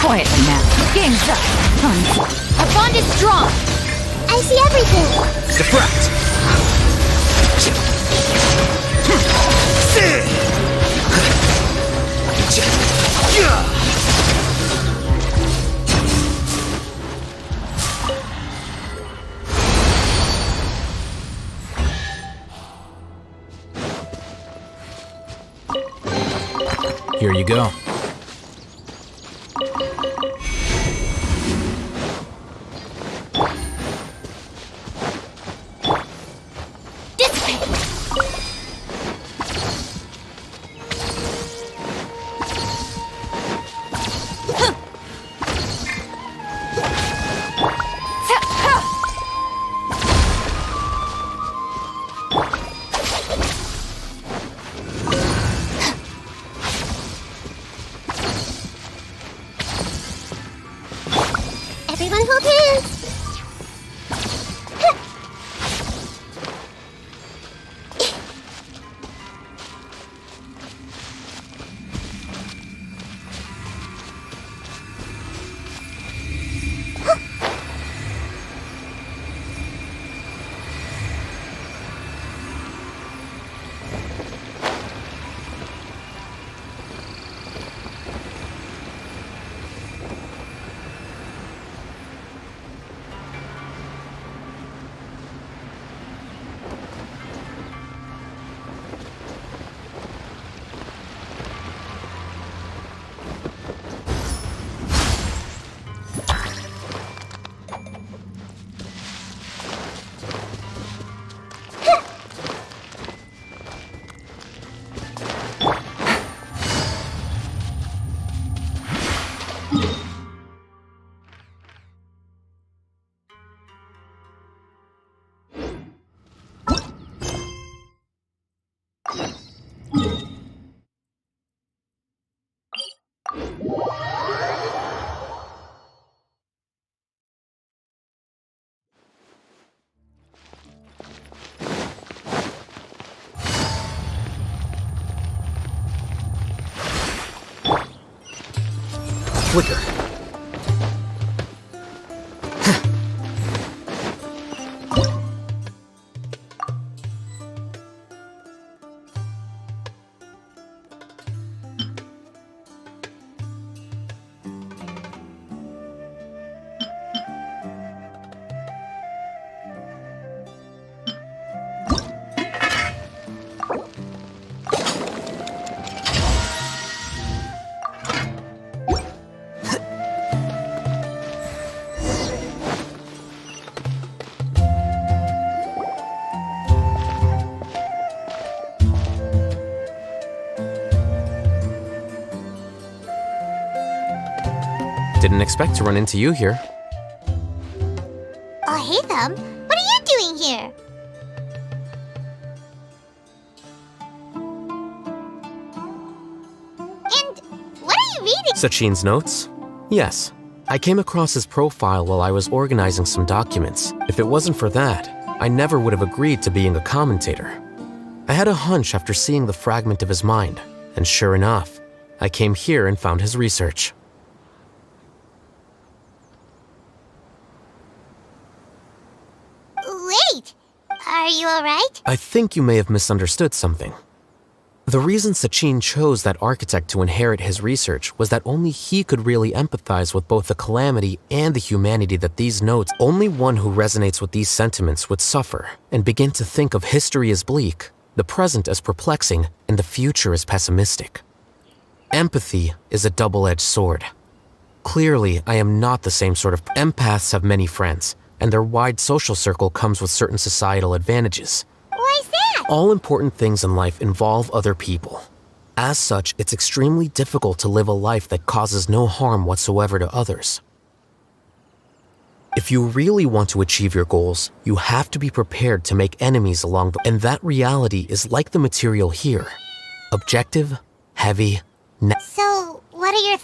Quietly now. Game's up. Our bond is strong! I see everything! Deflect! Here you go. Flicker. Didn't expect to run into you here. Oh, hey, Thumb. What are you doing here? And what are you reading? Sachin's notes? Yes. I came across his profile while I was organizing some documents. If it wasn't for that, I never would have agreed to being a commentator. I had a hunch after seeing the fragment of his mind, and sure enough, I came here and found his research. Wait! Are you alright? I think you may have misunderstood something. The reason Sachin chose that architect to inherit his research was that only he could really empathize with both the calamity and the humanity that these notes. Only one who resonates with these sentiments would suffer and begin to think of history as bleak, the present as perplexing, and the future as pessimistic. Empathy is a double-edged sword. Clearly, I am not the same sort of... Empaths have many friends, and their wide social circle comes with certain societal advantages. Why's that? All important things in life involve other people. As such, it's extremely difficult to live a life that causes no harm whatsoever to others. If you really want to achieve your goals, you have to be prepared to make enemies along the way. And that reality is like the material here. Objective, heavy, So, what are your...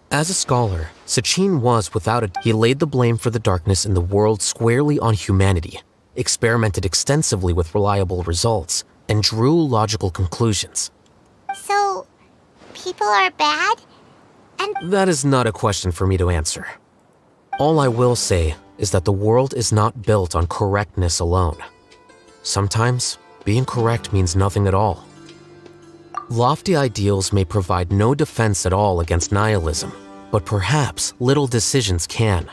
As a scholar, Sachin was, without a... He laid the blame for the darkness in the world squarely on humanity, experimented extensively with reliable results, and drew logical conclusions. So, people are bad? And... That is not a question for me to answer. All I will say is that the world is not built on correctness alone. Sometimes, being correct means nothing at all. Lofty ideals may provide no defense at all against nihilism, but perhaps little decisions can.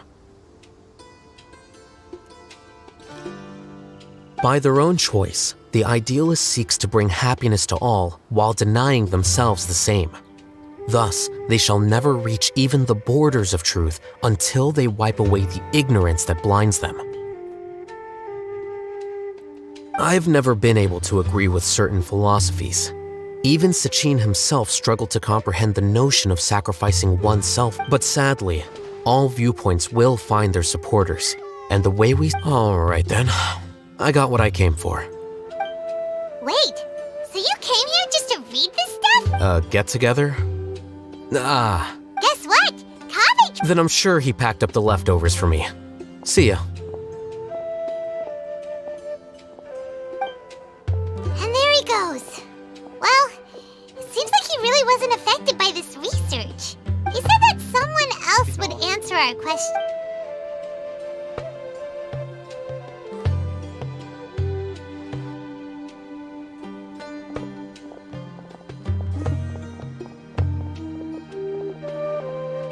By their own choice, the idealist seeks to bring happiness to all while denying themselves the same. Thus, they shall never reach even the borders of truth until they wipe away the ignorance that blinds them. I've never been able to agree with certain philosophies. Even Sachin himself struggled to comprehend the notion of sacrificing oneself, but sadly, all viewpoints will find their supporters, and the way we... Alright then, I got what I came for. Wait, so you came here just to read this stuff? Get together? Guess what? Kaveh... Then I'm sure he packed up the leftovers for me. See ya. And there he goes. Well, it seems like he really wasn't affected by this research. He said that someone else would answer our question.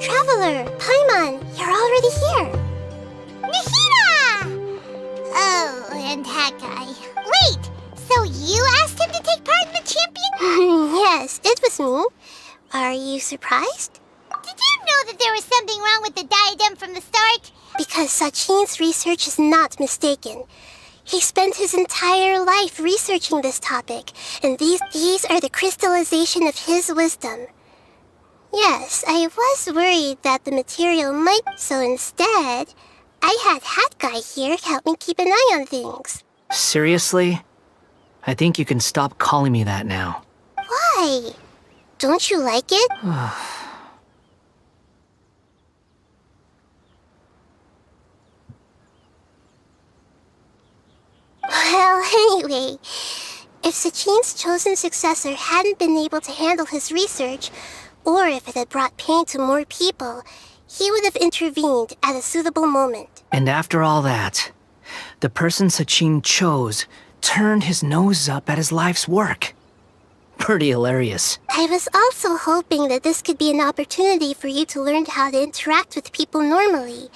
Traveler, Paimon, you're already here. Nahida! Oh, and that guy. Wait, so you asked him to take part in the champion? Yes, it was me. Are you surprised? Did you know that there was something wrong with the diadem from the start? Because Sachin's research is not mistaken. He spent his entire life researching this topic, and these are the crystallization of his wisdom. Yes, I was worried that the material might, so instead, I had Hat Guy here help me keep an eye on things. Seriously? I think you can stop calling me that now. Why? Don't you like it? Well, anyway, if Sachin's chosen successor hadn't been able to handle his research, or if it had brought pain to more people, he would have intervened at a suitable moment. And after all that, the person Sachin chose turned his nose up at his life's work. Pretty hilarious. I was also hoping that this could be an opportunity for you to learn how to interact with people normally.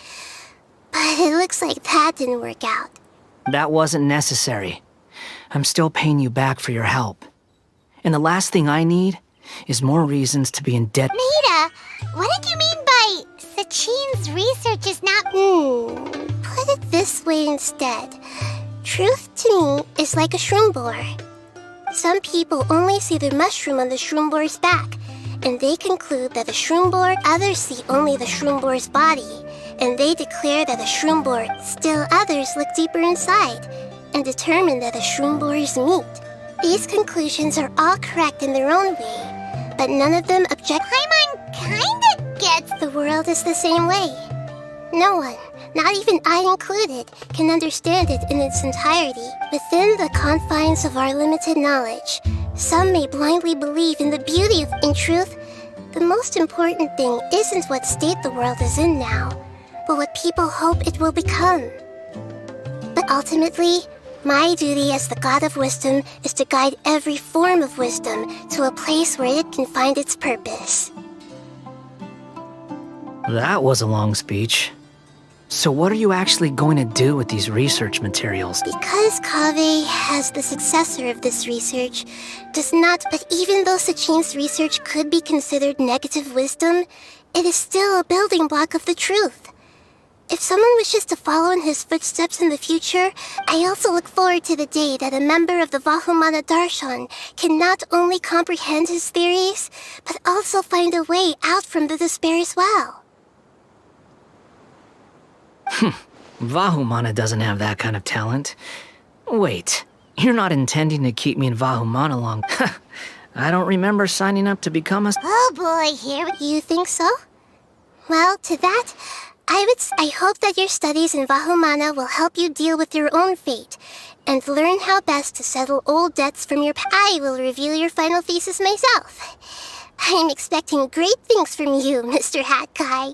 But it looks like that didn't work out. That wasn't necessary. I'm still paying you back for your help. And the last thing I need is more reasons to be in debt. Maida, what did you mean by Sachin's research is not... Put it this way instead. Truth to me is like a shroom boar. Some people only see the mushroom on the shroom boar's back, and they conclude that the shroom boar, others see only the shroom boar's body, and they declare that the shroom boar, still others look deeper inside, and determine that the shroom boar is meat. These conclusions are all correct in their own way, but none of them object. Paimon kinda gets the world is the same way. No one, not even I included, can understand it in its entirety. Within the confines of our limited knowledge, some may blindly believe in the beauty of... In truth, the most important thing isn't what state the world is in now, but what people hope it will become. But ultimately, my duty as the God of Wisdom is to guide every form of wisdom to a place where it can find its purpose. That was a long speech. So what are you actually going to do with these research materials? Because Kaveh, as the successor of this research, does not... But even though Sachin's research could be considered negative wisdom, it is still a building block of the truth. If someone wishes to follow in his footsteps in the future, I also look forward to the day that a member of the Vahumana Darshan can not only comprehend his theories, but also find a way out from the despair as well. Vahumana doesn't have that kind of talent. Wait, you're not intending to keep me in Vahumana long. I don't remember signing up to become a... Oh boy, here... You think so? Well, to that, I hope that your studies in Vahumana will help you deal with your own fate, and learn how best to settle old debts from your... I will reveal your final thesis myself. I'm expecting great things from you, Mr. Hat Guy.